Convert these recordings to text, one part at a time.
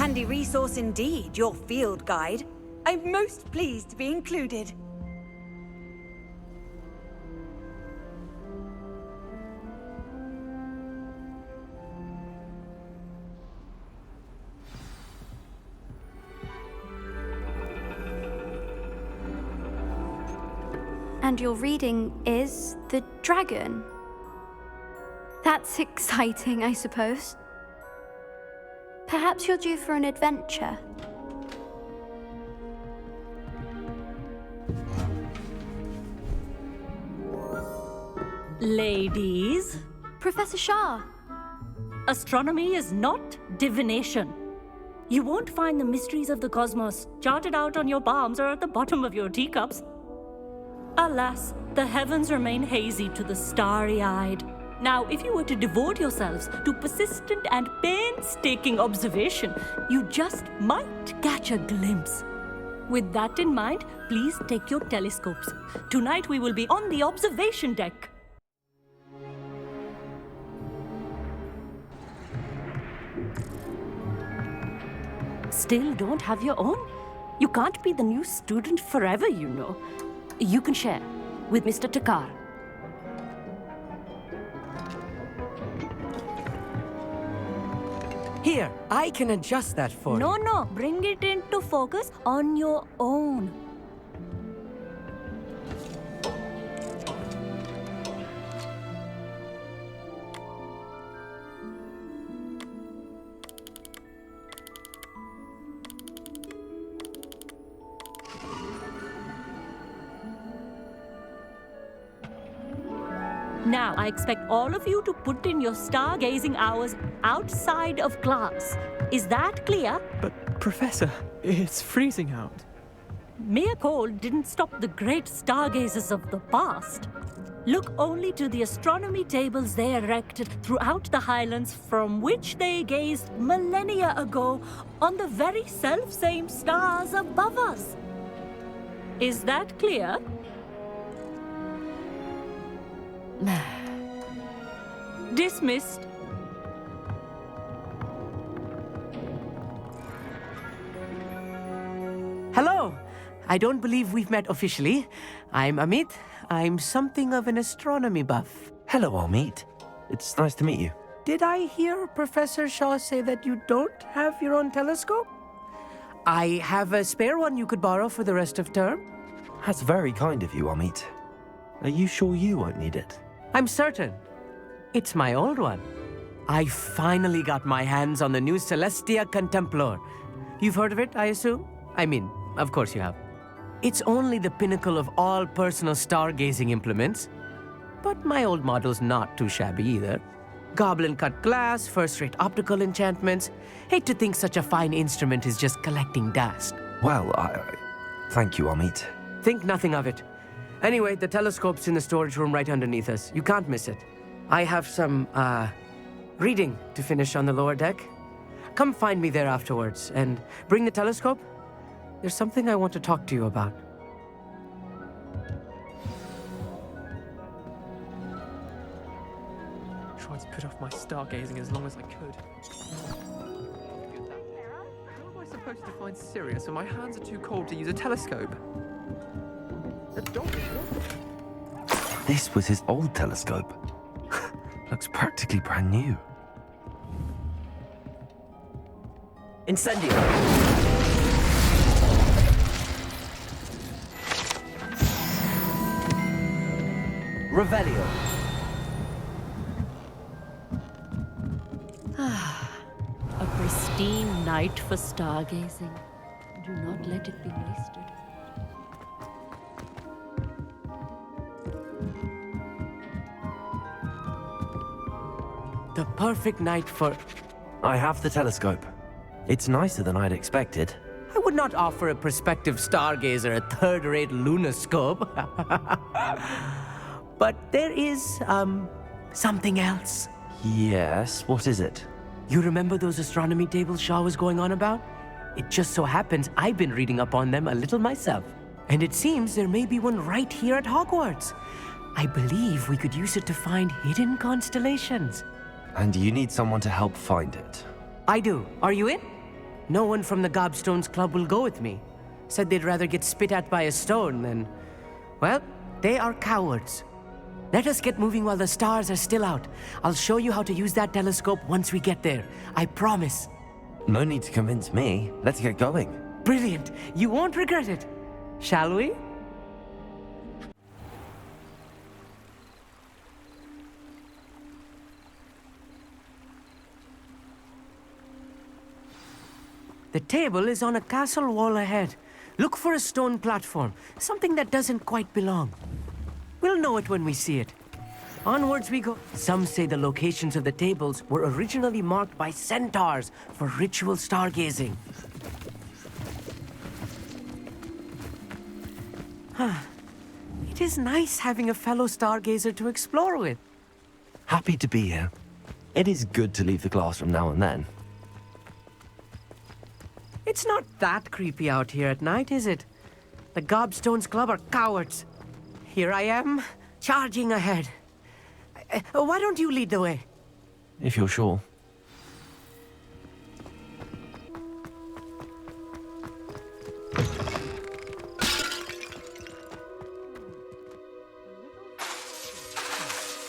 handy resource indeed, your field guide. I'm most pleased to be included. And your reading is the dragon. That's exciting, I suppose. Perhaps you're due for an adventure. Ladies, Professor Shah. astronomy is not divination. You won't find the mysteries of the cosmos charted out on your palms or at the bottom of your teacups. Alas, the heavens remain hazy to the starry-eyed. Now, if you were to devote yourselves to persistent and painstaking observation, you just might catch a glimpse. With that in mind, please take your telescopes. Tonight we will be on the observation deck. Still don't have your own? You can't be the new student forever, you know. You can share with Mr. Takar. Here, I can adjust that for you. No, bring it into focus on your own. Now, I expect all of you to put in your stargazing hours outside of class. Is that clear? But, Professor, it's freezing out. Mere cold didn't stop the great stargazers of the past. Look only to the astronomy tables they erected throughout the highlands from which they gazed millennia ago on the very self-same stars above us. Is that clear? Dismissed. Hello. I don't believe we've met officially. I'm Amit. I'm something of an astronomy buff. Hello, Amit. It's nice to meet you. Did I hear Professor Shaw say that you don't have your own telescope? I have a spare one you could borrow for the rest of term. That's very kind of you, Amit. Are you sure you won't need it? I'm certain. It's my old one. I finally got my hands on the new Celestia Contemplar. You've heard of it, I assume? I mean, of course you have. It's only the pinnacle of all personal stargazing implements. But my old model's not too shabby either. Goblin-cut glass, first-rate optical enchantments. Hate to think such a fine instrument is just collecting dust. Well, thank you, Amit. Think nothing of it. Anyway, the telescope's in the storage room right underneath us. You can't miss it. I have some, reading to finish on the lower deck. Come find me there afterwards, and bring the telescope. There's something I want to talk to you about. Tried to put off my stargazing as long as I could. How am I supposed to find Sirius when my hands are too cold to use a telescope? This was his old telescope. Looks practically brand new. Incendio! Revelio. A pristine night for stargazing. Do not let it be wasted. The perfect night for... I have the telescope. It's nicer than I'd expected. I would not offer a prospective stargazer a third-rate lunoscope. But there is, something else. Yes, what is it? You remember those astronomy tables Shaw was going on about? It just so happens I've been reading up on them a little myself. And it seems there may be one right here at Hogwarts. I believe we could use it to find hidden constellations. And you need someone to help find it. I do. Are you in? no one from the Gobstones Club will go with me. Said they'd rather get spit at by a stone than... Well, they are cowards. Let us get moving while the stars are still out. I'll show you how to use that telescope once we get there. I promise. No need to convince me. Let's get going. Brilliant. You won't regret it. Shall we? The table is on a castle wall ahead. Look for a stone platform, something that doesn't quite belong. We'll know it when we see it. Onwards we go. Some say the locations of the tables were originally marked by centaurs for ritual stargazing. It is nice having a fellow stargazer to explore with. Happy to be here. It is good to leave the classroom now and then. It's not that creepy out here at night, is it? The Gobstones Club are cowards. Here I am, charging ahead. Why don't you lead the way? If you're sure.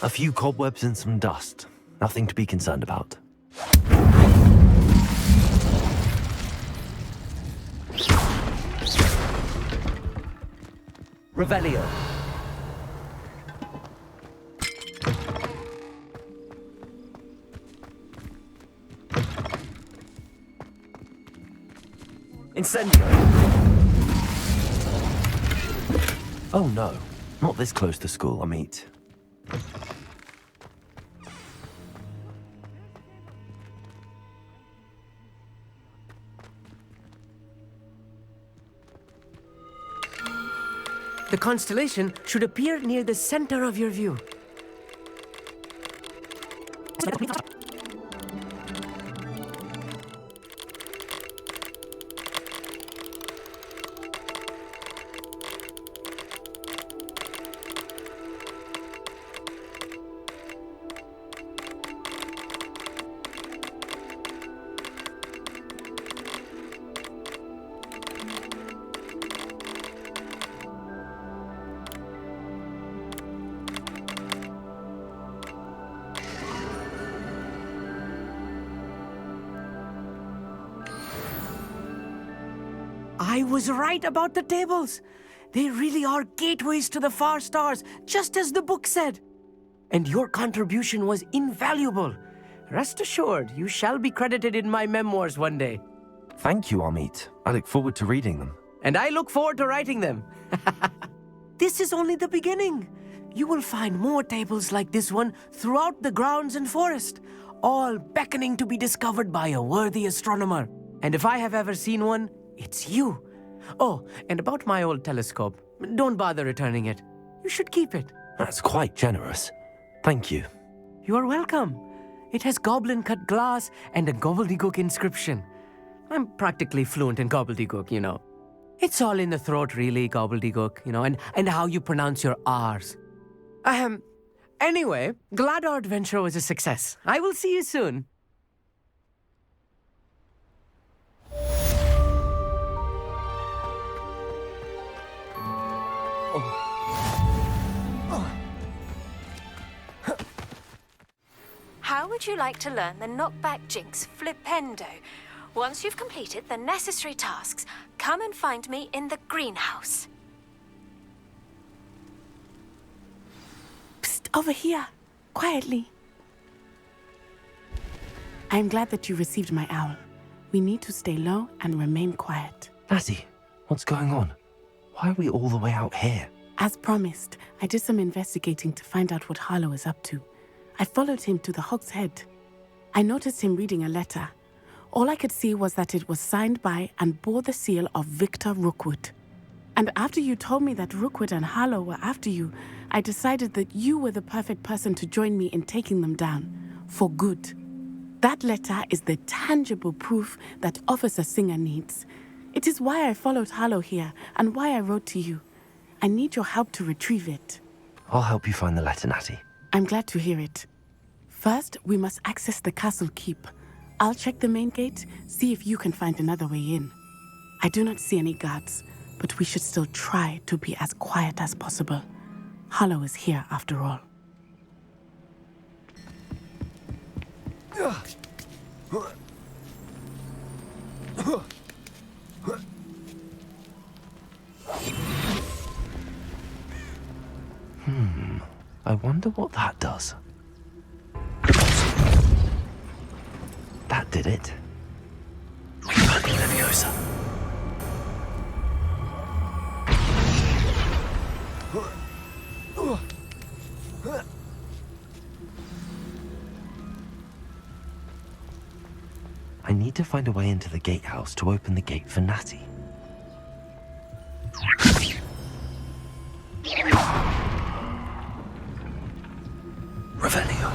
A few cobwebs and some dust. Nothing to be concerned about. Revelio. Incendio. Oh no, not this close to school, I meet. The constellation should appear near the center of your view. I was right about the tables. They really are gateways to the far stars, just as the book said. And your contribution was invaluable. Rest assured, you shall be credited in my memoirs one day. Thank you, Amit. I look forward to reading them. And I look forward to writing them. This is only the beginning. You will find more tables like this one throughout the grounds and forest, all beckoning to be discovered by a worthy astronomer. And if I have ever seen one, it's you. Oh, and about my old telescope, don't bother returning it. You should keep it. That's quite generous. Thank you. You are welcome. It has goblin-cut glass and a gobbledygook inscription. I'm practically fluent in gobbledygook, you know. It's all in the throat, really, gobbledygook, you know, and how you pronounce your R's. Anyway, glad our adventure was a success. I will see you soon. How would you like to learn the knockback jinx flipendo? Once you've completed the necessary tasks, come and find me in the greenhouse. Psst, over here. Quietly. I'm glad that you received my owl. We need to stay low and remain quiet. Natty, what's going on? Why are we all the way out here? As promised, I did some investigating to find out what Harlow is up to. I followed him to the Hog's Head. I noticed him reading a letter. All I could see was that it was signed by and bore the seal of Victor Rookwood. And after you told me that Rookwood and Harlow were after you, I decided that you were the perfect person to join me in taking them down, for good. That letter is the tangible proof that Officer Singer needs. It is why I followed Harlow here and why I wrote to you. I need your help to retrieve it. I'll help you find the letter, Natty. I'm glad to hear it. First, we must access the castle keep. I'll check the main gate, see if you can find another way in. I do not see any guards, but we should still try to be as quiet as possible. Hollow is here after all. I wonder what that does. That did it. Wingardium Leviosa. I need to find a way into the gatehouse to open the gate for Natty. Revelio.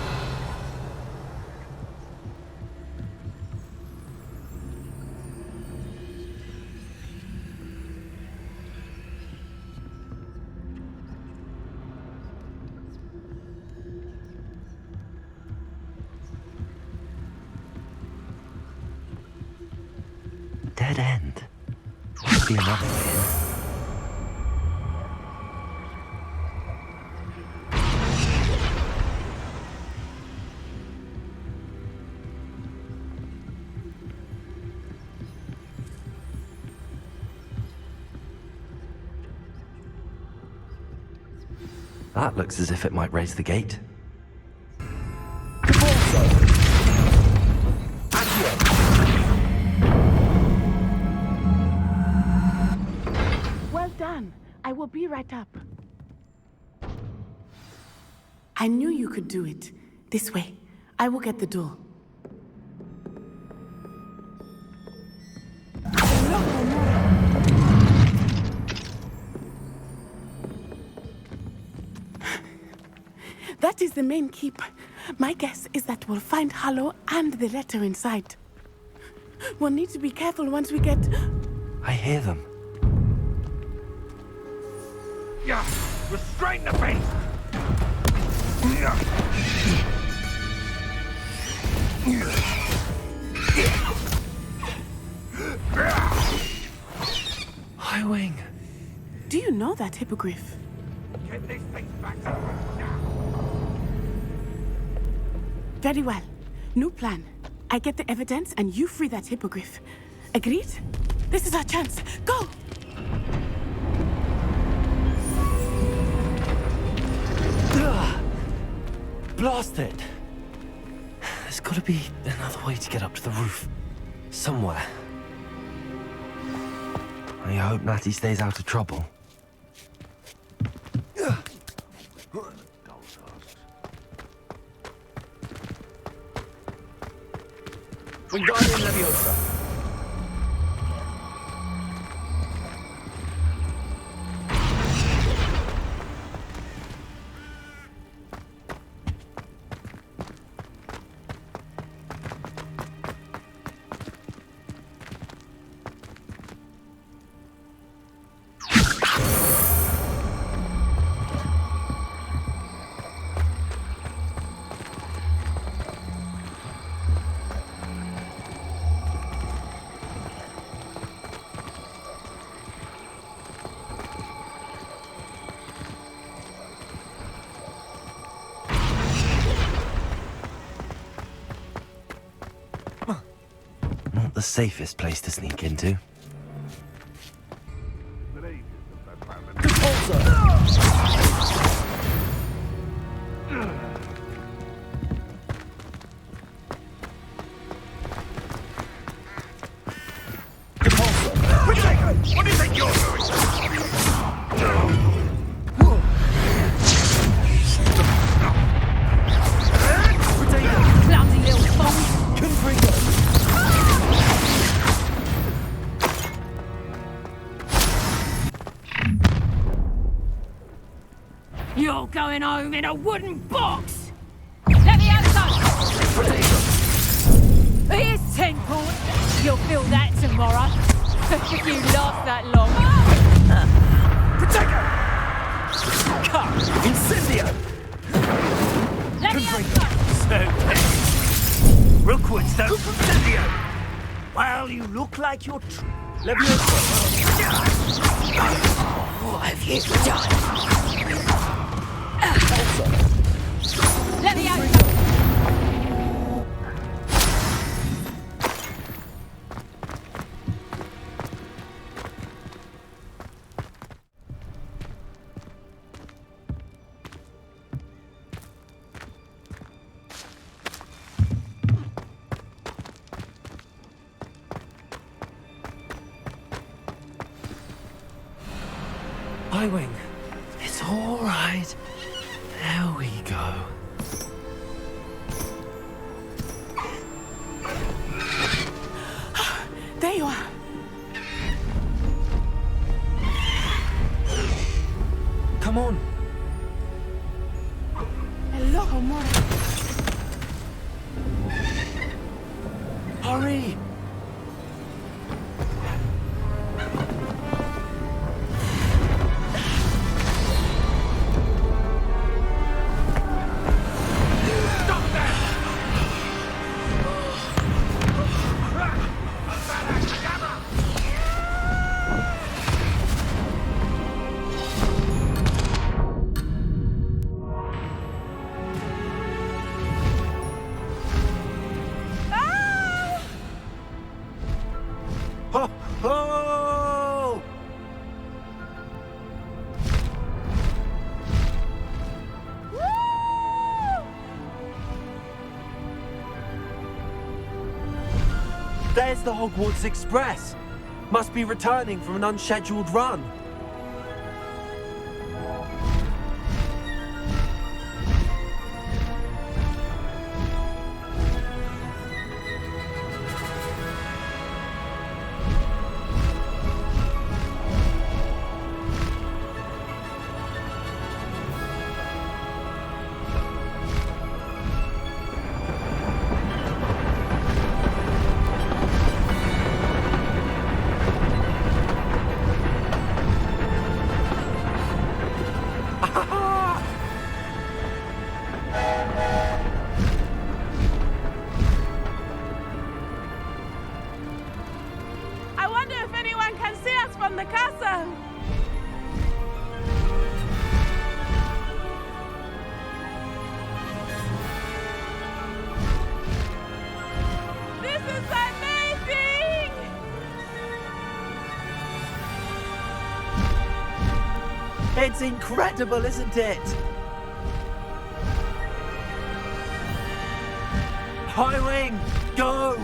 Dead end. Must be another way in. That looks as if it might raise the gate. Well done. I will be right up. I knew you could do it. This way. I will get the door. That is the main keep. My guess is that we'll find Hollow and the letter inside. We'll need to be careful once we get... I hear them. Yeah, restrain the beast! High Wing. Do you know that hippogriff? Get this thing back to work now! Very well. New plan. I get the evidence and you free that hippogriff. Agreed? This is our chance. Go! Blast it! There's gotta be another way to get up to the roof. Somewhere. I hope Natty stays out of trouble. Wingardium Leviosa. Not the safest place to sneak into. What do you think you're doing? Clumsy little fool. Confringo! You're going home in a wooden box! Let me outside! Here's 10 quid. You'll feel that tomorrow. If you last that long. Protego! Cut! Incendio! Let me outside! So, real quick, though. Well, you look like you're... What have you done? Let me out! Highwing, it's all right. There we go. There you are. Come on. Hello, Homura. Hurry! Ho, ho! There's the Hogwarts Express. Must be returning from an unscheduled run. I wonder if anyone can see us from the castle. This is amazing! It's incredible, isn't it? Highwing, go!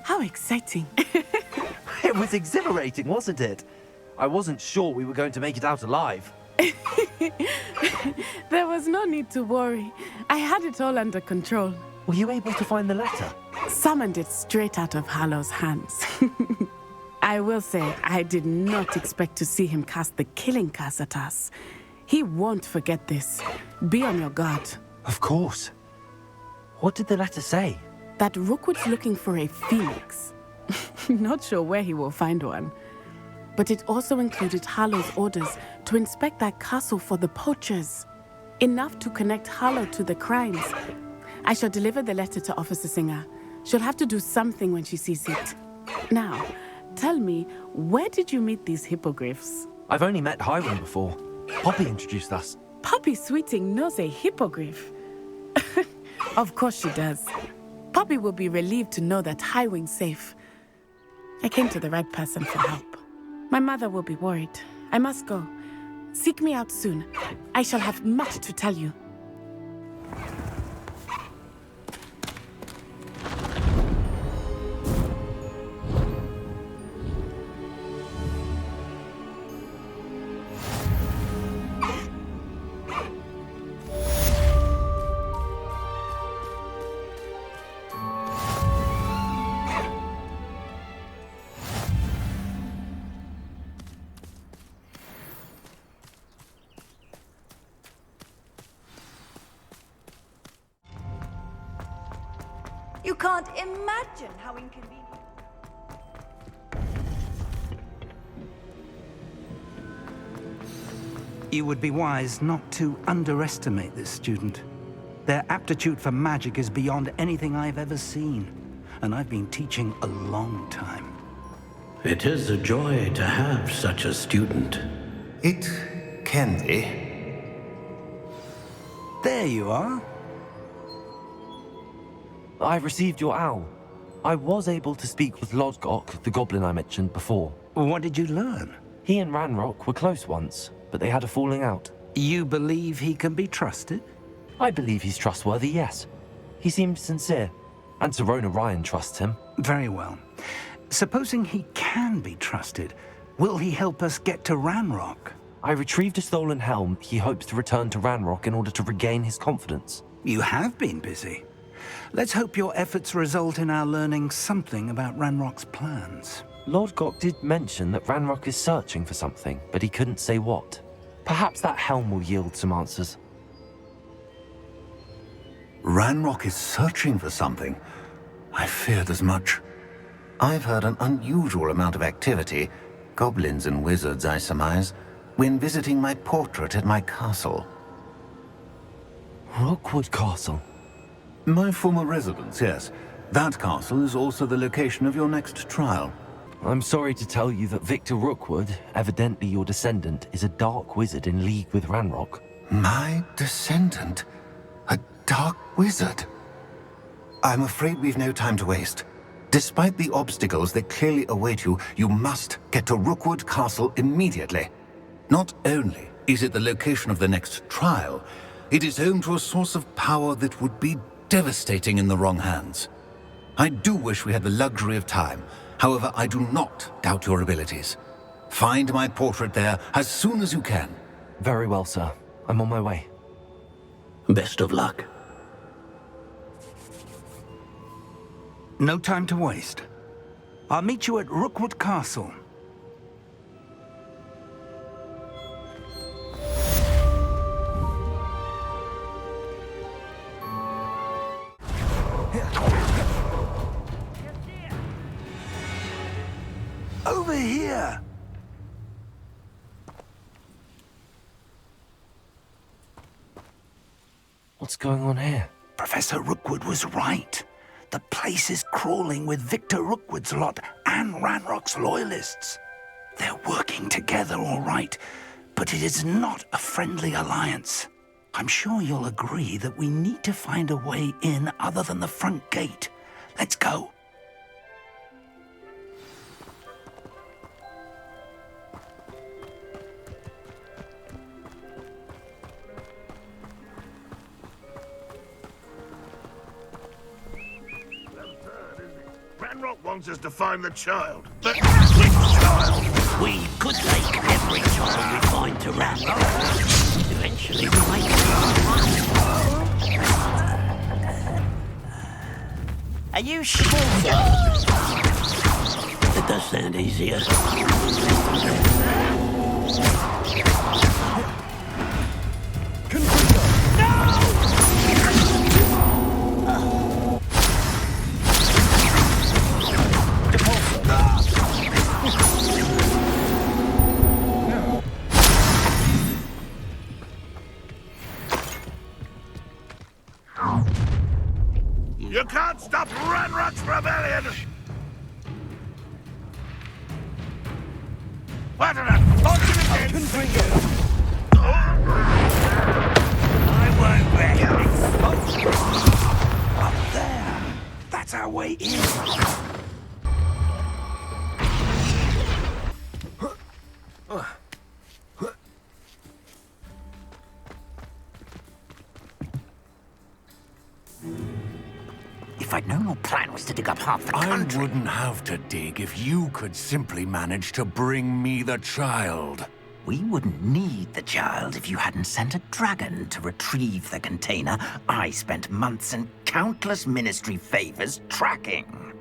How exciting. It was exhilarating, wasn't it? I wasn't sure we were going to make it out alive. There was no need to worry. I had it all under control. Were you able to find the letter? Summoned it straight out of Hallow's hands. I will say, I did not expect to see him cast the killing curse at us. He won't forget this. Be on your guard. Of course. What did the letter say? That Rookwood's looking for a phoenix. Not sure where he will find one. But it also included Harlow's orders to inspect that castle for the poachers. Enough to connect Harlow to the crimes. I shall deliver the letter to Officer Singer. She'll have to do something when she sees it. Now, tell me, where did you meet these hippogriffs? I've only met Highwing before. Poppy introduced us. Poppy Sweeting knows a hippogriff. Of course she does. Poppy will be relieved to know that Highwing's safe. I came to the right person for help. My mother will be worried. I must go. Seek me out soon. I shall have much to tell you. You can't imagine how inconvenient. You would be wise not to underestimate this student. Their aptitude for magic is beyond anything I've ever seen, and I've been teaching a long time. It is a joy to have such a student. It can be. There you are. I received your owl. I was able to speak with Lodgok, the goblin I mentioned before. What did you learn? He and Ranrock were close once, but they had a falling out. You believe he can be trusted? I believe he's trustworthy, yes. He seems sincere, and Serona Ryan trusts him. Very well. Supposing he can be trusted, will he help us get to Ranrock? I retrieved a stolen helm. He hopes to return to Ranrock in order to regain his confidence. You have been busy. Let's hope your efforts result in our learning something about Ranrock's plans. Lodgok did mention that Ranrock is searching for something, but he couldn't say what. Perhaps that helm will yield some answers. Ranrock is searching for something. I feared as much. I've heard an unusual amount of activity, goblins and wizards, I surmise, when visiting my portrait at my castle. Rookwood Castle? My former residence, yes. That castle is also the location of your next trial. I'm sorry to tell you that Victor Rookwood, evidently your descendant, is a dark wizard in league with Ranrock. My descendant? A dark wizard? I'm afraid we've no time to waste. Despite the obstacles that clearly await you, you must get to Rookwood Castle immediately. Not only is it the location of the next trial, it is home to a source of power that would be devastating in the wrong hands. I do wish we had the luxury of time. However, I do not doubt your abilities. Find my portrait there as soon as you can. Very well, sir. I'm on my way. Best of luck. No time to waste. I'll meet you at Rookwood Castle. Over here! What's going on here? Professor Rookwood was right. The place is crawling with Victor Rookwood's lot and Ranrock's loyalists. They're working together, all right, but it is not a friendly alliance. I'm sure you'll agree that we need to find a way in other than the front gate. Let's go. Ranrock wants us to find the child. But which child? We could take every child we find to Ranrock. Eventually we'll make it. Are you sure? It does sound easier. You can't stop Ranrock's rebellion! What an unfortunate I won't rest. Up there. That's our way in. If I'd known your plan was to dig up half the country... I wouldn't have to dig if you could simply manage to bring me the child. We wouldn't need the child if you hadn't sent a dragon to retrieve the container I spent months and countless ministry favors tracking.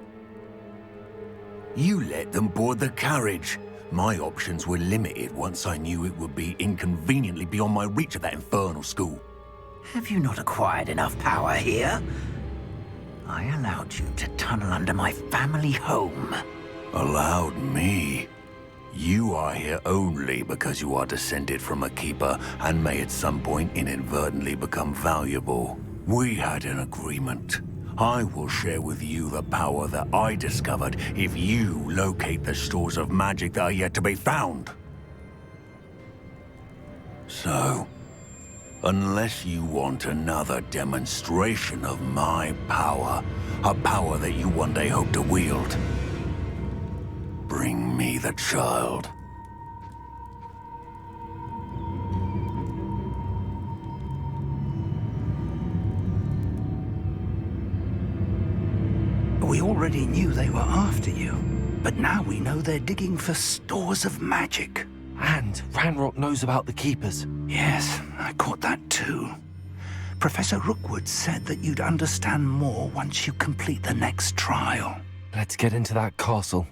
You let them board the carriage. My options were limited once I knew it would be inconveniently beyond my reach at that infernal school. Have you not acquired enough power here? I allowed you to tunnel under my family home. Allowed me? You are here only because you are descended from a keeper and may at some point inadvertently become valuable. We had an agreement. I will share with you the power that I discovered if you locate the stores of magic that are yet to be found. So, unless you want another demonstration of my power, a power that you one day hope to wield, bring me the child. We already knew they were after you, but now we know they're digging for stores of magic. And Ranrock knows about the Keepers. Yes, I caught that too. Professor Rookwood said that you'd understand more once you complete the next trial. Let's get into that castle.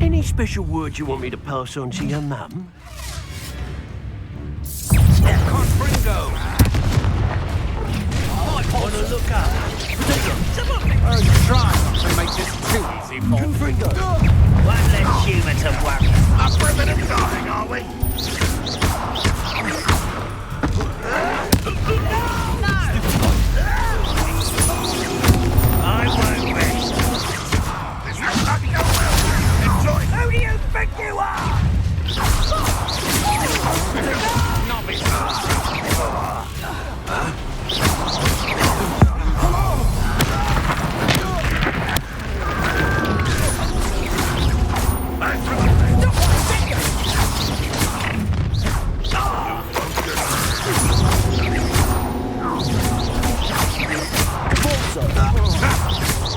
Any special words you want me to pass on to your mum? Confringo! Might want to look up. Try not to make this too easy for Confringo! One less human to worry. Up for a bit of dying, are we? I won't rest. This looks like to go well. Enjoy. Who do you think you are? Not me.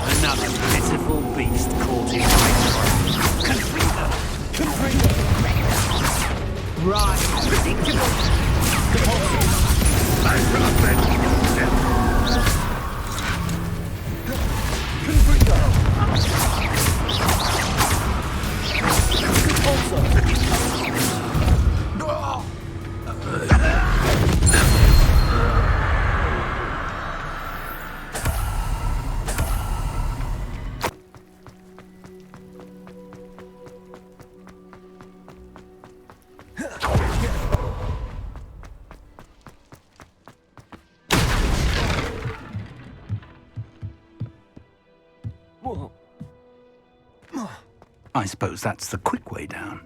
Another pitiful beast caught in my Confringo! Right. Predictable. I suppose that's the quick way down.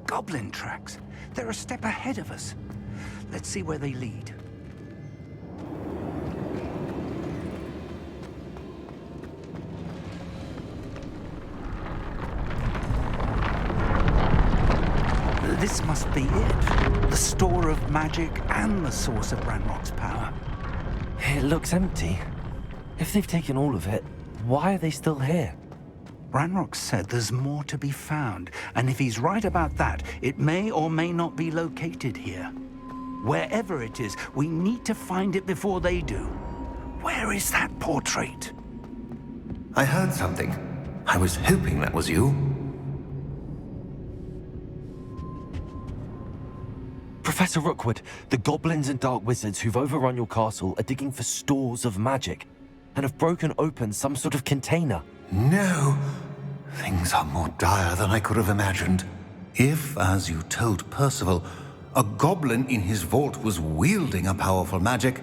Goblin tracks. They're a step ahead of us. Let's see where they lead. This must be it. The store of magic and the source of Ranrock's power. It looks empty. If they've taken all of it, why are they still here? Ranrock said there's more to be found, and if he's right about that, it may or may not be located here. Wherever it is, we need to find it before they do. Where is that portrait? I heard something. I was hoping that was you. Professor Rookwood, the goblins and dark wizards who've overrun your castle are digging for stores of magic and have broken open some sort of container. No. Things are more dire than I could have imagined. If, as you told Percival, a goblin in his vault was wielding a powerful magic,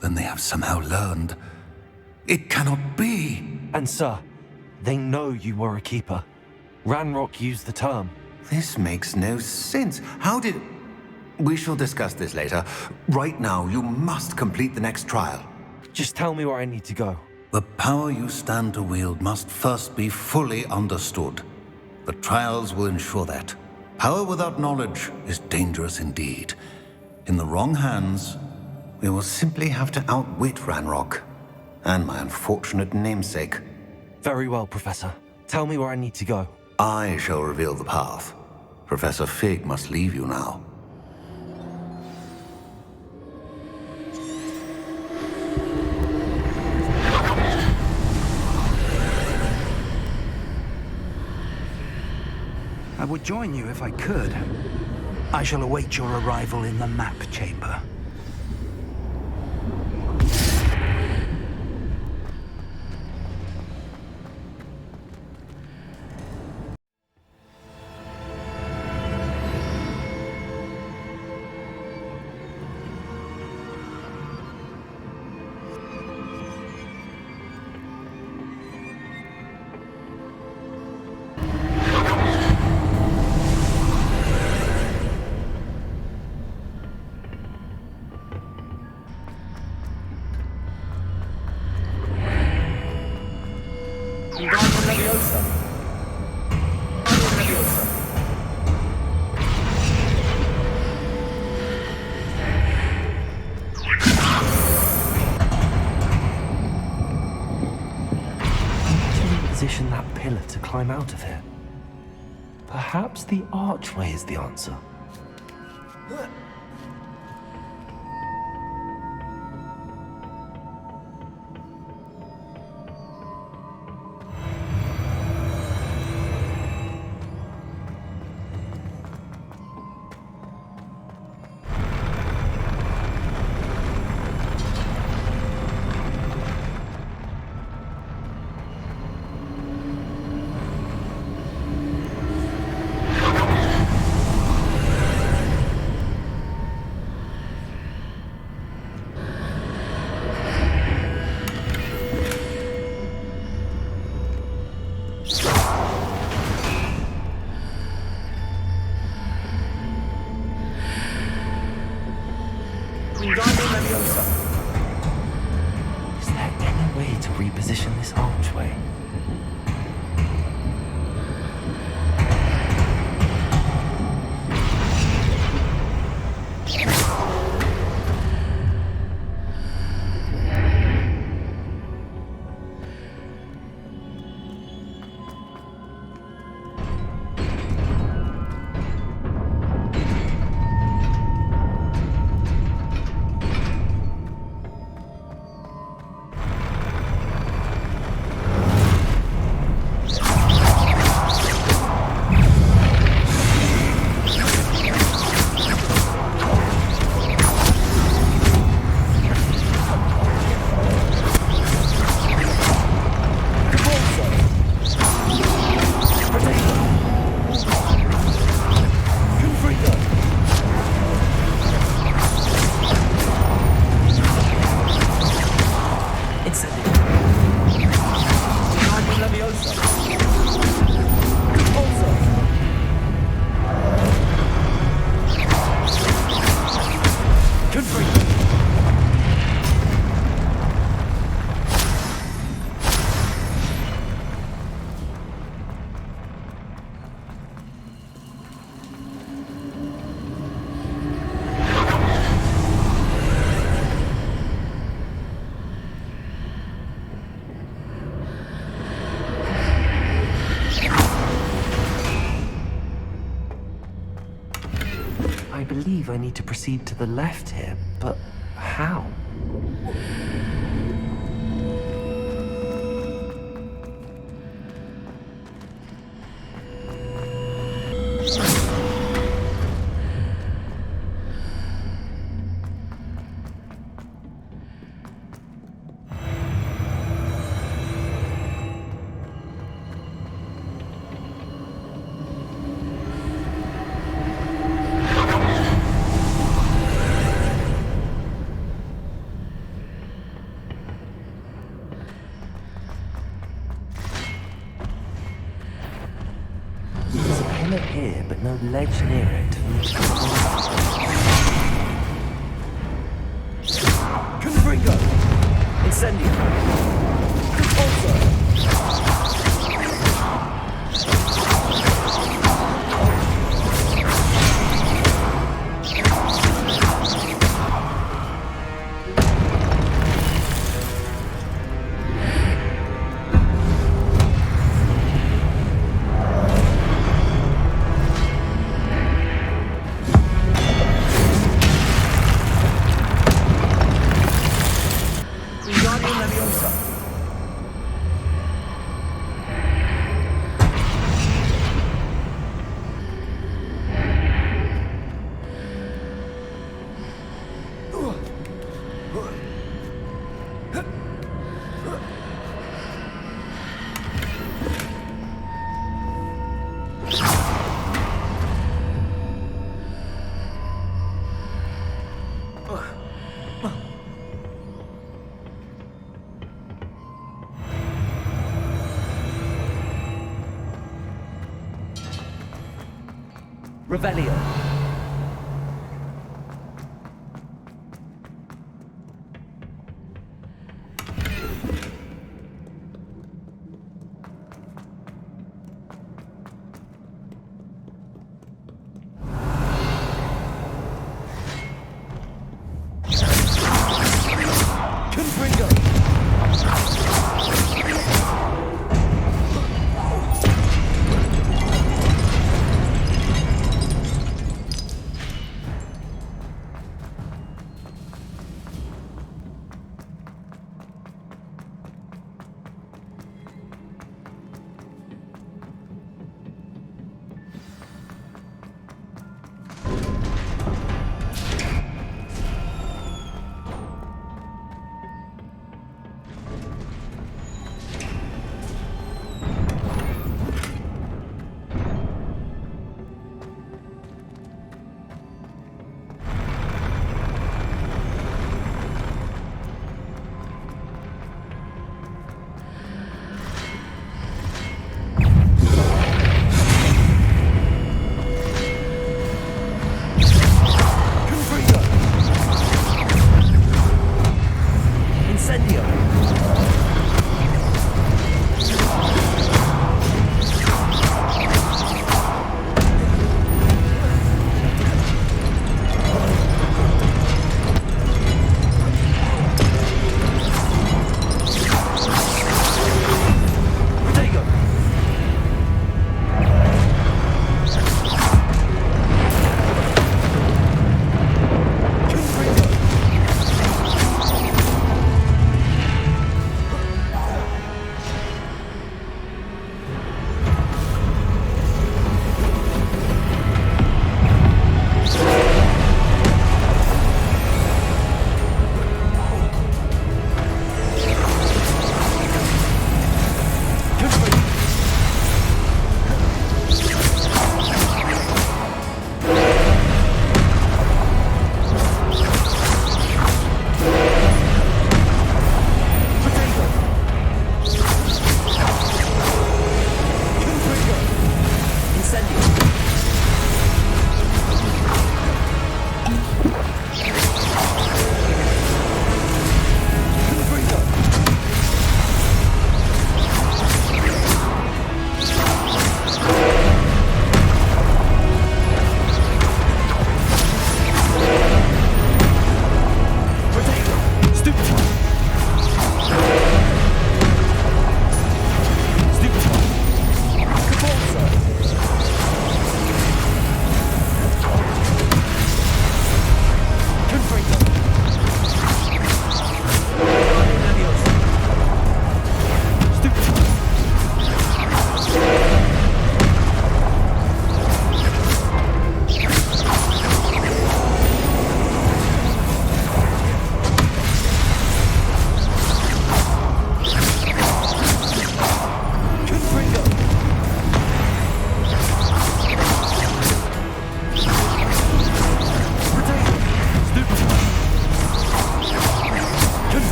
then they have somehow learned. It cannot be. And sir, they know you were a keeper. Ranrock used the term. This makes no sense. How did... We shall discuss this later. Right now, you must complete the next trial. Just tell me where I need to go. The power you stand to wield must first be fully understood. The trials will ensure that. Power without knowledge is dangerous indeed. In the wrong hands, we will simply have to outwit Ranrock and my unfortunate namesake. Very well, Professor. Tell me where I need to go. I shall reveal the path. Professor Fig must leave you now. I would join you if I could. I shall await your arrival in the map chamber. Position that pillar to climb out of here. Perhaps the archway is the answer. Is there any way to reposition this archway? I believe I need to proceed to the left here, but how? Here, but no ledge near it. Confringo! Incendio! Repulsor! Revelio.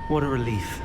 What a relief.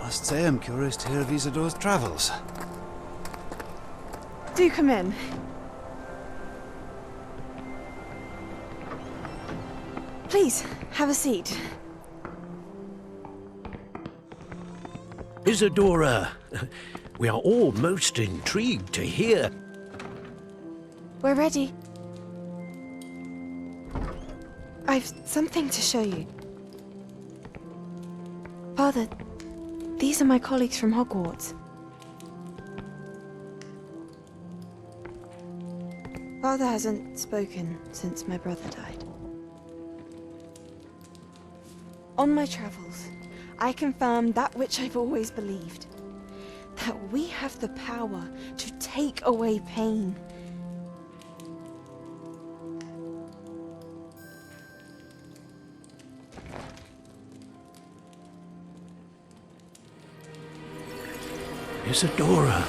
Must say I'm curious to hear of Isidora's travels. Do come in. Please, have a seat. Isidora, we are all most intrigued to hear. We're ready. I've something to show you. Father, these are my colleagues from Hogwarts. Father hasn't spoken since my brother died. On my travels, I confirmed that which I've always believed. That we have the power to take away pain. Isidora.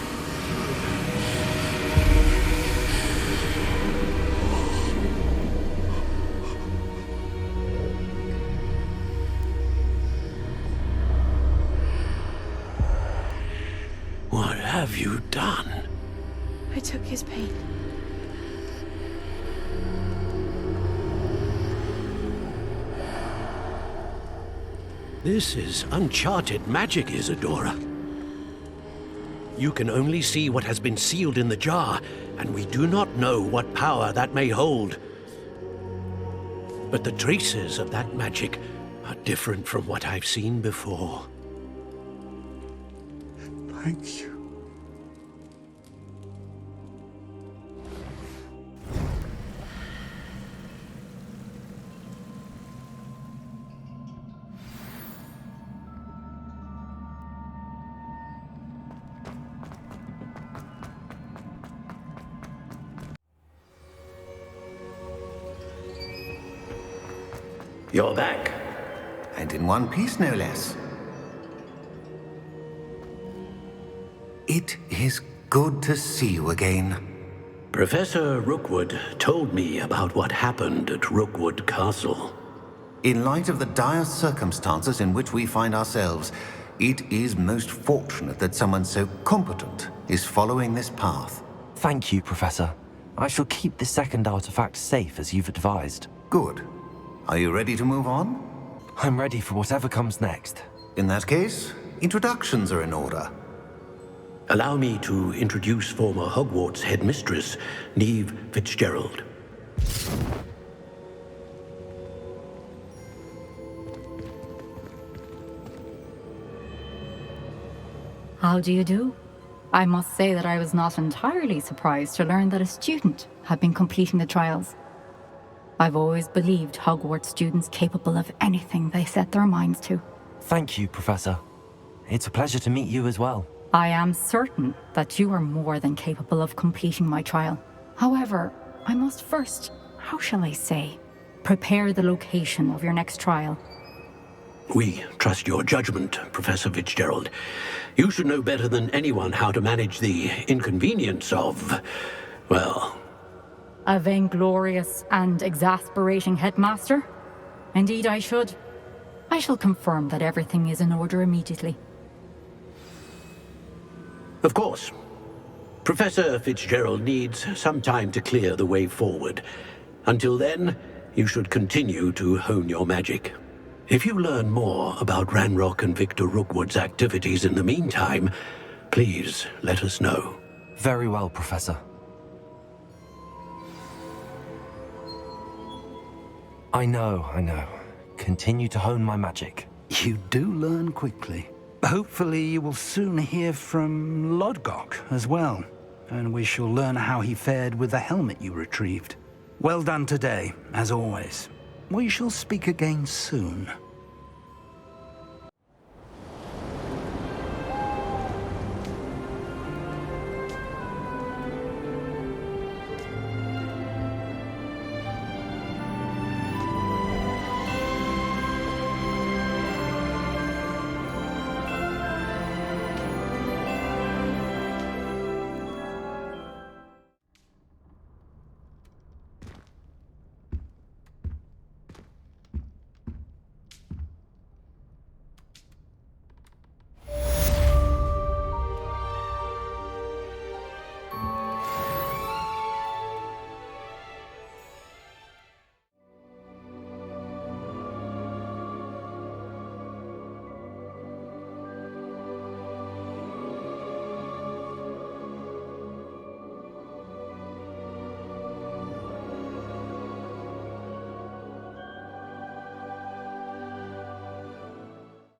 What have you done? I took his pain. This is uncharted magic, Isidora. You can only see what has been sealed in the jar, and we do not know what power that may hold. But the traces of that magic are different from what I've seen before. Thank you. You're back. And in one piece, no less. It is good to see you again. Professor Rookwood told me about what happened at Rookwood Castle. In light of the dire circumstances in which we find ourselves, it is most fortunate that someone so competent is following this path. Thank you, Professor. I shall keep the second artifact safe as you've advised. Good. Are you ready to move on? I'm ready for whatever comes next. In that case, introductions are in order. Allow me to introduce former Hogwarts headmistress, Neve Fitzgerald. How do you do? I must say that I was not entirely surprised to learn that a student had been completing the trials. I've always believed Hogwarts students capable of anything they set their minds to. Thank you, Professor. It's a pleasure to meet you as well. I am certain that you are more than capable of completing my trial. However, I must first, how shall I say, prepare the location of your next trial. We trust your judgment, Professor Fitzgerald. You should know better than anyone how to manage the inconvenience of, well... A vainglorious and exasperating headmaster? Indeed I should. I shall confirm that everything is in order immediately. Of course. Professor Fitzgerald needs some time to clear the way forward. Until then, you should continue to hone your magic. If you learn more about Ranrock and Victor Rookwood's activities in the meantime, please let us know. Very well, Professor. I know. Continue to hone my magic. You do learn quickly. Hopefully you will soon hear from Lodgok as well, and we shall learn how he fared with the helmet you retrieved. Well done today, as always. We shall speak again soon.